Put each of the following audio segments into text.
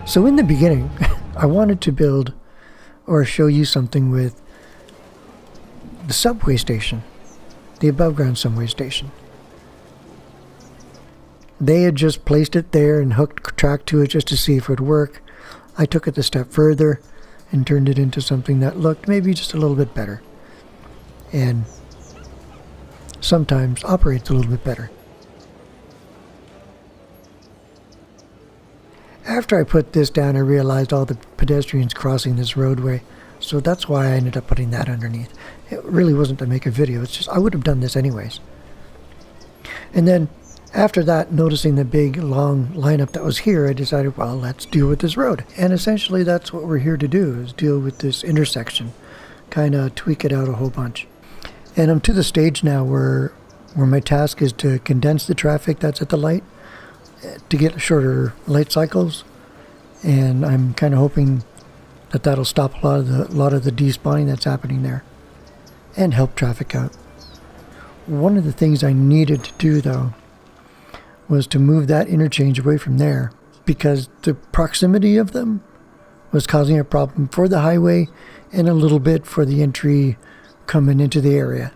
So in the beginning, I wanted to build or show you something with the subway station, the above ground subway station. They had just placed it there and hooked a track to it just to see if it would work. I took it a step further and turned it into something that looked maybe just a little bit better. And sometimes operates a little bit better. After I put this down, I realized all the pedestrians crossing this roadway. So that's why I ended up putting that underneath. It really wasn't to make a video. It's just I would have done this anyways. And then after that, noticing the big long lineup that was here, I decided, well, let's deal with this road. And essentially that's what we're here to do, is deal with this intersection. Kind of tweak it out a whole bunch. And I'm to the stage now where my task is to condense the traffic that's at the light to get shorter light cycles. And I'm kind of hoping that that'll stop a lot of the despawning that's happening there and help traffic out. One of the things I needed to do, though, was to move that interchange away from there because the proximity of them was causing a problem for the highway and a little bit for the entry coming into the area,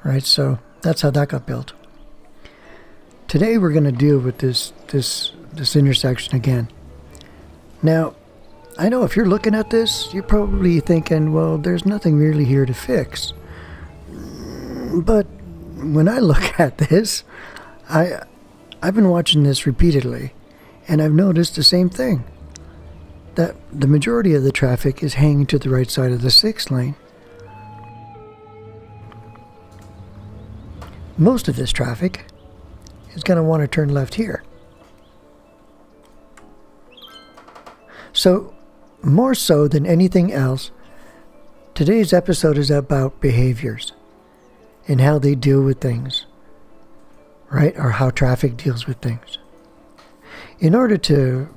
right? So that's how that got built. Today we're going to deal with this intersection again. Now, I know if you're looking at this, you're probably thinking, well, there's nothing really here to fix. But when I look at this, I've been watching this repeatedly, and I've noticed the same thing, that the majority of the traffic is hanging to the right side of the 6th lane. Most of this traffic is going to want to turn left here. So, more so than anything else, today's episode is about behaviors and how they deal with things, right? Or how traffic deals with things. In order to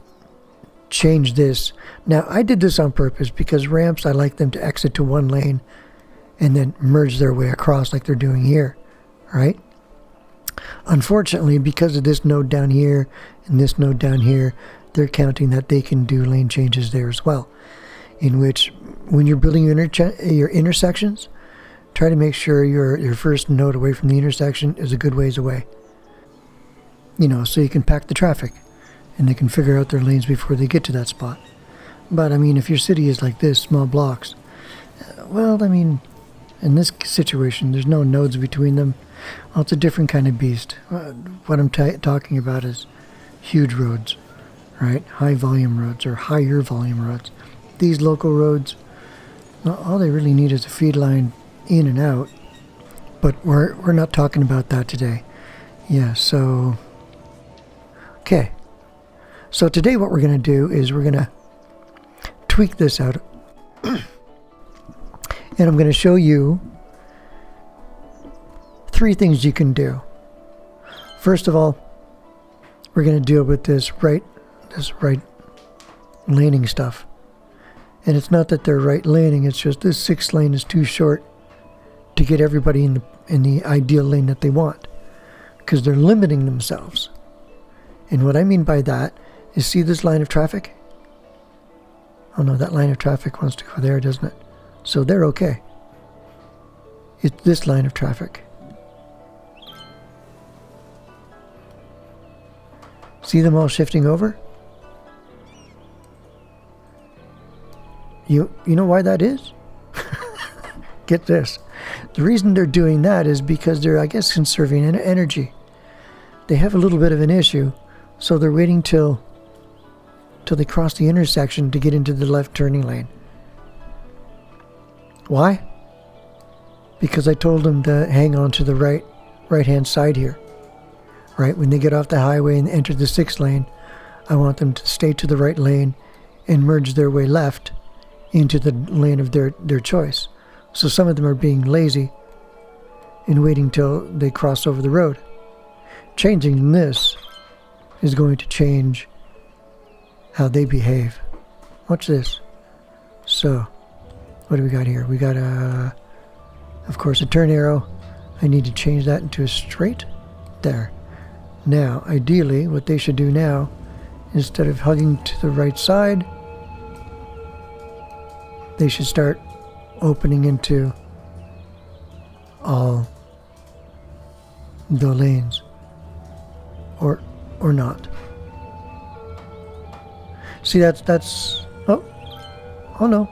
change this, now I did this on purpose because ramps, I like them to exit to one lane and then merge their way across like they're doing here, right? Unfortunately, because of this node down here and this node down here, they're counting that they can do lane changes there as well. In which, when you're building your intersections, try to make sure your first node away from the intersection is a good ways away. You know, so you can pack the traffic and they can figure out their lanes before they get to that spot. But I mean, if your city is like this, small blocks, well, I mean, in this situation, there's no nodes between them. Well, it's a different kind of beast. What I'm talking about is huge roads, right? High volume roads or higher volume roads. These local roads, all they really need is a feed line in and out. But we're not talking about that today. Yeah, so... Okay. So today what we're going to do is we're going to tweak this out. And I'm going to show you 3 things you can do. First of all, we're going to deal with this right laning stuff. And it's not that they're right laning, it's just this 6th lane is too short to get everybody in the ideal lane that they want, because they're limiting themselves. And what I mean by that is, see this line of traffic? Oh no, that line of traffic wants to go there, doesn't it? So they're okay. It's this line of traffic. See them all shifting over? You know why that is? Get this. The reason they're doing that is because they're, I guess, conserving energy. They have a little bit of an issue, so they're waiting till they cross the intersection to get into the left turning lane. Why? Because I told them to hang on to the right-hand side here. Right, when they get off the highway and enter the 6th lane, I want them to stay to the right lane and merge their way left into the lane of their choice. So some of them are being lazy and waiting till they cross over the road. Changing this is going to change how they behave. Watch this. So, what do we got here? We got of course, a turn arrow. I need to change that into a straight. There. Now, ideally, what they should do now Instead of hugging to the right side, they should start opening into all the lanes, or not. See, that's oh no,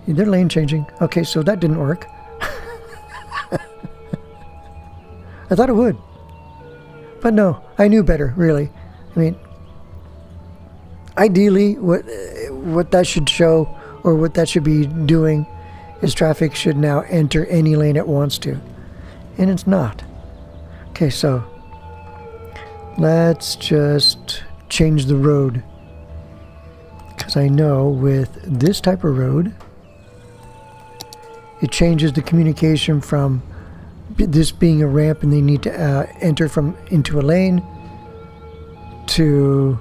they're lane changing. Okay, so that didn't work. I thought it would, but no, I knew better, really. I mean, ideally what that should show, or what that should be doing, is traffic should now enter any lane it wants to, and it's not. Okay, so let's just change the road, because I know with this type of road, it changes the communication from this being a ramp and they need to enter into a lane, to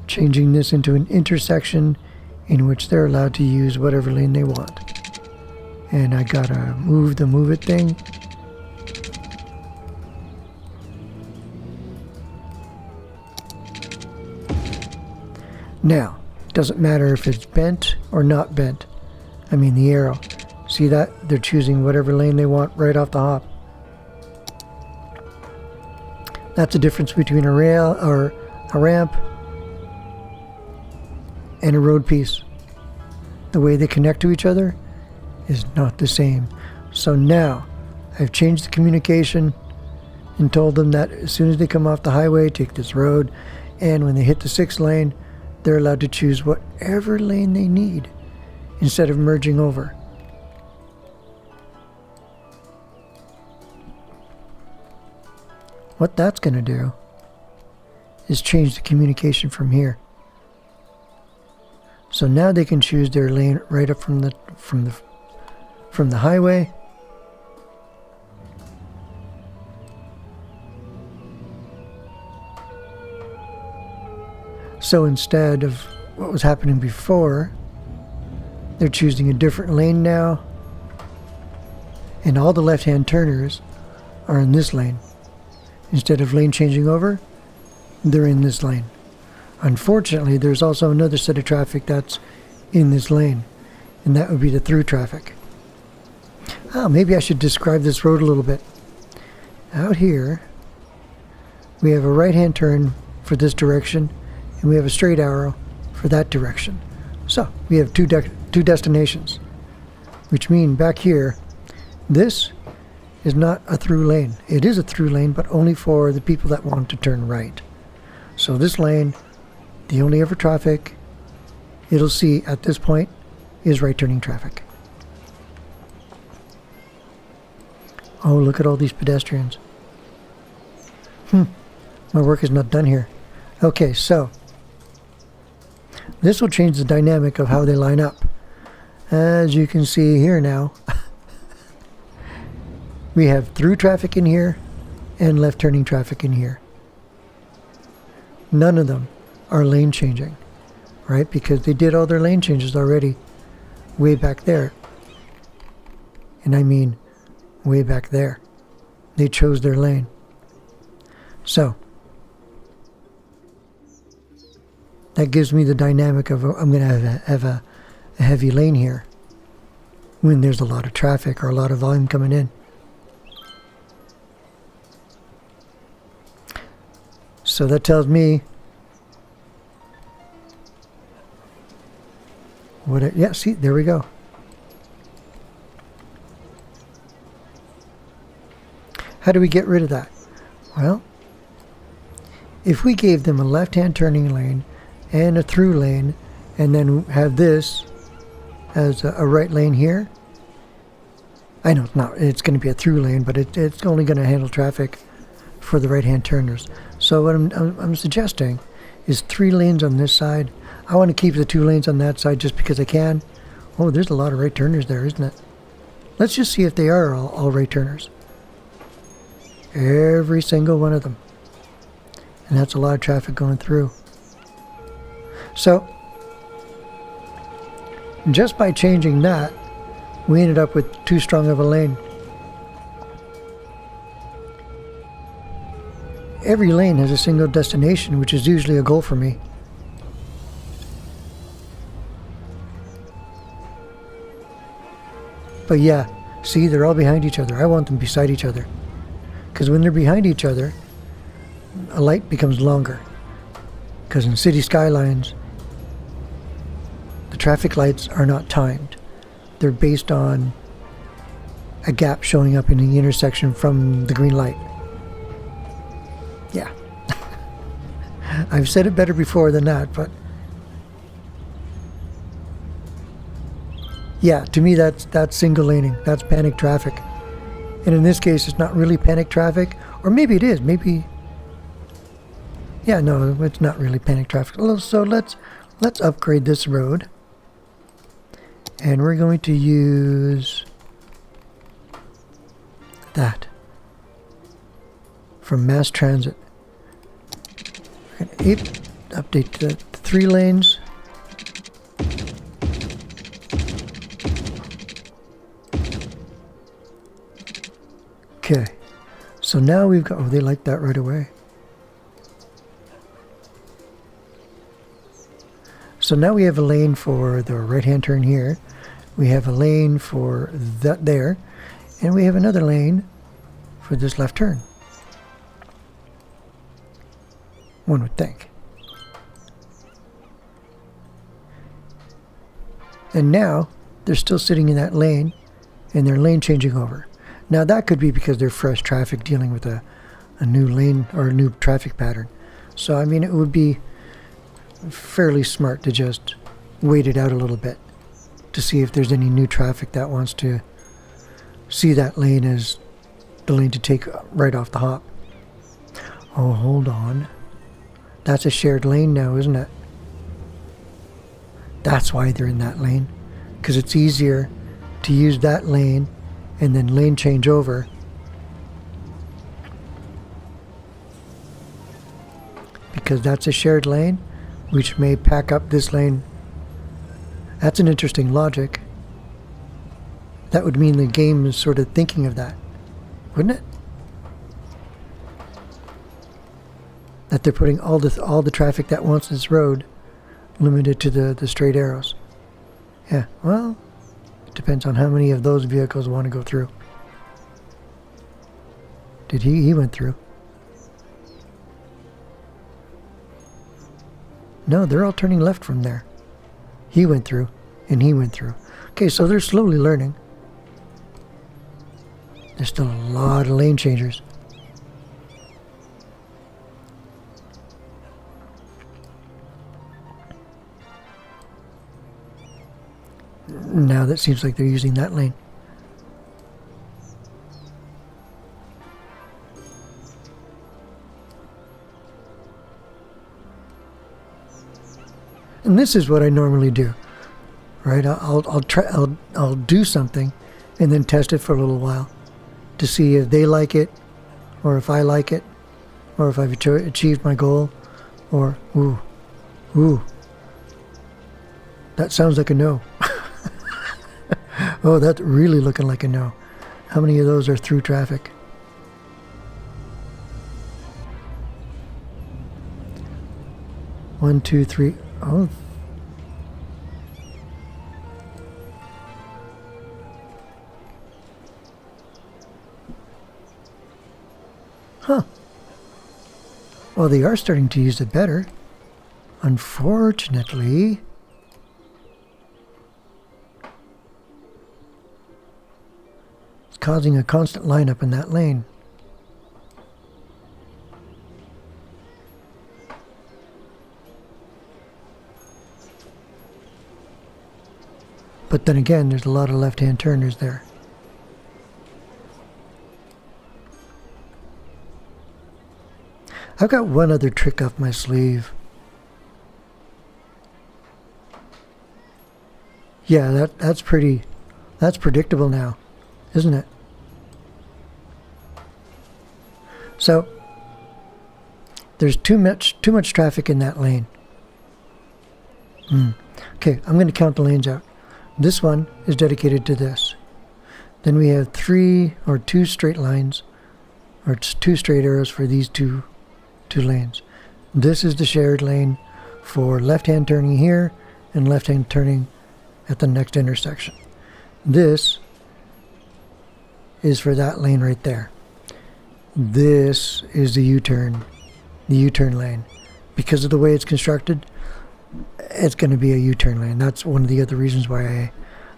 changing this into an intersection in which they're allowed to use whatever lane they want. And I gotta move the move it thing. Now, doesn't matter if it's bent or not bent. I mean the arrow. See that? They're choosing whatever lane they want right off the hop. That's the difference between a rail or a ramp and a road piece. The way they connect to each other is not the same. So now I've changed the communication and told them that as soon as they come off the highway, take this road, and when they hit the 6th lane, they're allowed to choose whatever lane they need instead of merging over. What that's going to do is change the communication from here. So now they can choose their lane right up from the highway. So instead of what was happening before, they're choosing a different lane now, and all the left-hand turners are in this lane. Instead of lane changing over, they're in this lane. Unfortunately, there's also another set of traffic that's in this lane, and that would be the through traffic. Maybe I should describe this road a little bit. Out here, we have a right-hand turn for this direction, and we have a straight arrow for that direction. So we have two destinations, which mean back here, this is not a through lane. It is a through lane, but only for the people that want to turn right. So this lane, the only ever traffic it'll see at this point is right turning traffic. Oh, look at all these pedestrians. My work is not done here. Okay, so this will change the dynamic of how they line up. As you can see here now, we have through traffic in here and left turning traffic in here. None of them are lane changing, right? Because they did all their lane changes already way back there. And I mean way back there. They chose their lane. So that gives me the dynamic of I'm going to have a heavy lane here when there's a lot of traffic or a lot of volume coming in. So that tells me yeah, see, there we go. How do we get rid of that? Well, if we gave them a left-hand turning lane and a through lane, and then have this as a right lane here, I know it's going to be a through lane, but it's only going to handle traffic for the right-hand turners. So what I'm suggesting is 3 lanes on this side. I want to keep the 2 lanes on that side just because I can. Oh, there's a lot of right turners there, isn't it? Let's just see if they are all right turners. Every single one of them. And that's a lot of traffic going through. So, just by changing that, we ended up with too strong of a lane. every lane has a single destination, which is usually a goal for me. But yeah, see, they're all behind each other. I want them beside each other. Because when they're behind each other, a light becomes longer. Because in city skylines, the traffic lights are not timed. They're based on a gap showing up in the intersection from the green light. Yeah. I've said it better before than that, but yeah, to me that's single laning. That's panic traffic. And in this case, it's not really panic traffic, or maybe it is. Maybe, yeah, no, it's not really panic traffic. So let's upgrade this road, and we're going to use that from mass transit. Update to 3 lanes. Okay, so now we've got, oh, they like that right away. So now we have a lane for the right-hand turn here. We have a lane for that there. And we have another lane for this left turn. One would think. And now they're still sitting in that lane and they're lane changing over. Now that could be because they're fresh traffic dealing with a new lane or a new traffic pattern. So I mean, it would be fairly smart to just wait it out a little bit to see if there's any new traffic that wants to see that lane as the lane to take right off the hop. Oh, hold on. That's a shared lane now, isn't it? That's why they're in that lane. Because it's easier to use that lane and then lane change over. Because that's a shared lane, which may pack up this lane. That's an interesting logic. That would mean the game is sort of thinking of that, wouldn't it? That they're putting all the traffic that wants this road limited to the straight arrows. Yeah, well, it depends on how many of those vehicles want to go through. Did he went through. No, they're all turning left from there. He went through, and he went through. Okay, so they're slowly learning. There's still a lot of lane changers. Now that seems like they're using that lane. And this is what I normally do, right? I'll do something, and then test it for a little while to see if they like it, or if I like it, or if I've achieved my goal, or ooh, that sounds like a no. Oh, that's really looking like a no. How many of those are through traffic? One, two, three. Oh. Huh. Well, they are starting to use it better. Unfortunately, it's causing a constant lineup in that lane. But then again, there's a lot of left-hand turners there. I've got one other trick up my sleeve. Yeah, that's predictable now, isn't it? So there's too much traffic in that lane. Okay, I'm going to count the lanes out. This one is dedicated to this. Then we have 3 or 2 straight lines, or 2 straight arrows for these 2 2 lanes. This is the shared lane for left-hand turning here and left-hand turning at the next intersection. This is for that lane right there. This is the U-turn lane. Because of the way it's constructed, it's going to be a U-turn lane. That's one of the other reasons why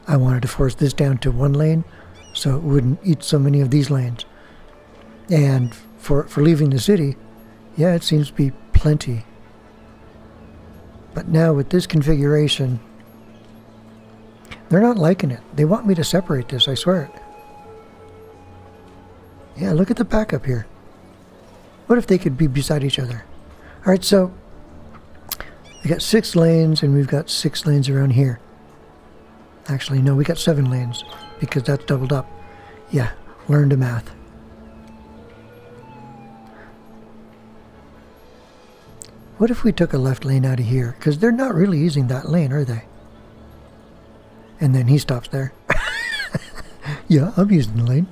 I wanted to force this down to 1 lane, so it wouldn't eat so many of these lanes. And for leaving the city, yeah, it seems to be plenty. But now with this configuration, they're not liking it. They want me to separate this, I swear it. Yeah, look at the backup here. What if they could be beside each other? Alright, so we got 6 lanes and we've got 6 lanes around here. Actually, no, we got 7 lanes because that's doubled up. Yeah, learn to math. What if we took a left lane out of here? Because they're not really using that lane, are they? And then he stops there. Yeah, I'm using the lane.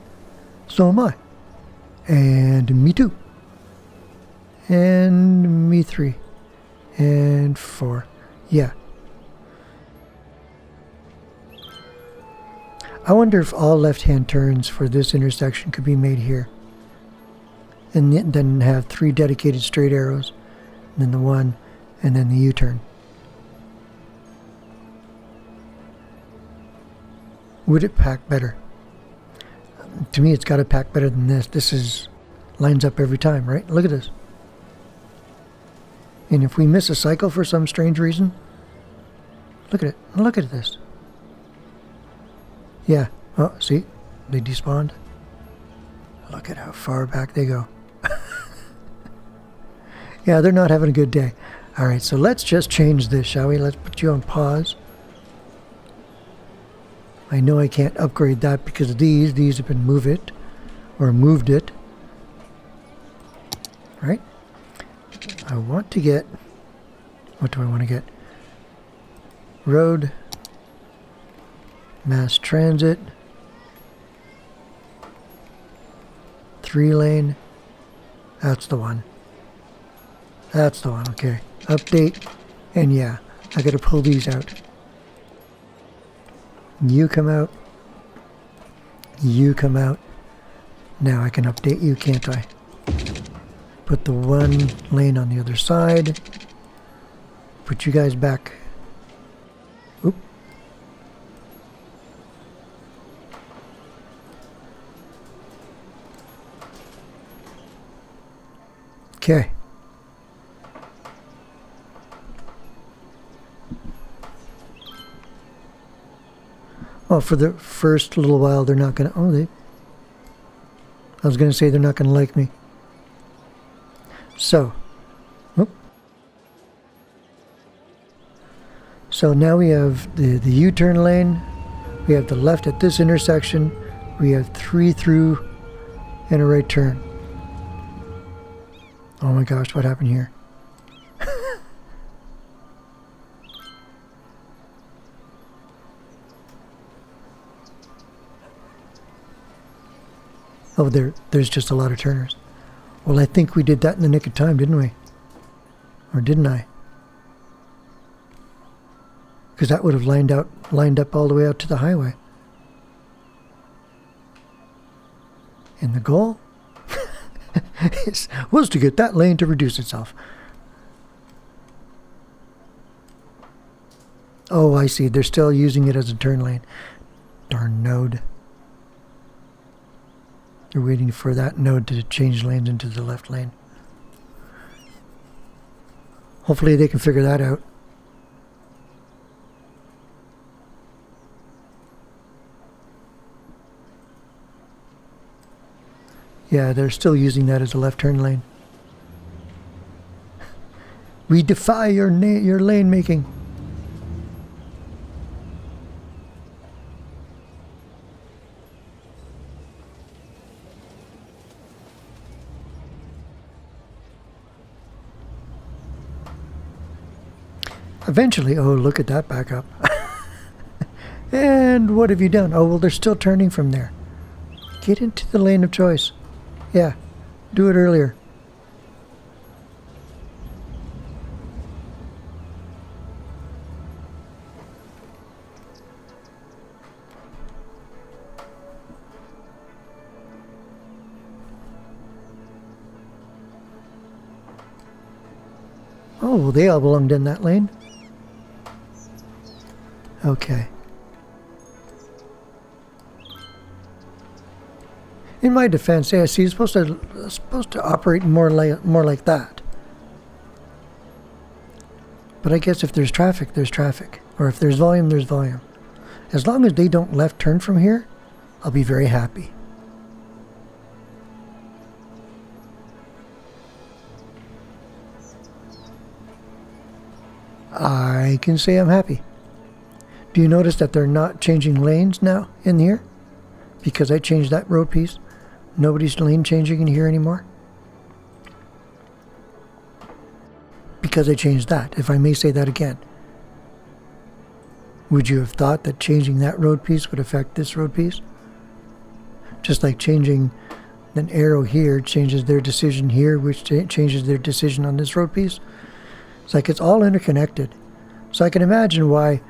So am I. And me too. And me 3. And 4. Yeah. I wonder if all left-hand turns for this intersection could be made here. And then have 3 dedicated straight arrows. And then the 1. And then the U-turn. Would it pack better? To me, it's got to pack better than this. This lines up every time, right? Look at this. And if we miss a cycle for some strange reason, look at it. Look at this. Yeah. Oh, see? They despawned. Look at how far back they go. Yeah, they're not having a good day. All right, so let's just change this, shall we? Let's put you on pause. I know I can't upgrade that because of these. These have been moved it. Right? I want to get... What do I want to get? Road. Mass transit. 3 lane. That's the one. That's the one, okay. Update. And yeah, I gotta pull these out. You come out. You come out. Now I can update you, can't I? Put the 1 lane on the other side. Put you guys back. Oop. Okay. Oh, for the first little while, they're not going to... Oh, I was going to say they're not going to like me. So. Whoop. So now we have the U-turn lane. We have the left at this intersection. We have 3 through and a right turn. Oh my gosh, what happened here? Oh, there's just a lot of turners. Well, I think we did that in the nick of time, didn't we? Or didn't I? Because that would have lined up all the way out to the highway. And the goal was to get that lane to reduce itself. Oh, I see. They're still using it as a turn lane. Darn node. They're waiting for that node to change lanes into the left lane. Hopefully they can figure that out. Yeah, they're still using that as a left turn lane. We defy your lane making. Eventually, oh, look at that backup. And what have you done? Oh, well, they're still turning from there. Get into the lane of choice. Yeah, do it earlier. Oh, well, they all belonged in that lane. Okay. In my defense, yeah, see, it's supposed to operate more like that. But I guess if there's traffic, there's traffic. Or if there's volume, there's volume. As long as they don't left turn from here, I'll be very happy. I can say I'm happy. Do you notice that they're not changing lanes now in here? Because I changed that road piece. Nobody's lane changing in here anymore. Because I changed that, if I may say that again. Would you have thought that changing that road piece would affect this road piece? Just like changing an arrow here changes their decision here, which changes their decision on this road piece. It's like it's all interconnected. So I can imagine why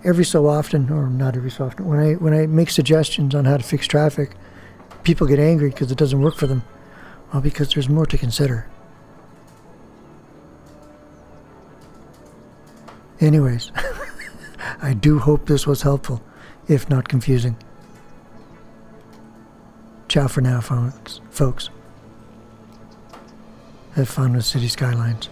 every so often, or not every so often, when I make suggestions on how to fix traffic, people get angry because it doesn't work for them. Well, because there's more to consider. Anyways, I do hope this was helpful, if not confusing. Ciao for now, folks. Have fun with City Skylines.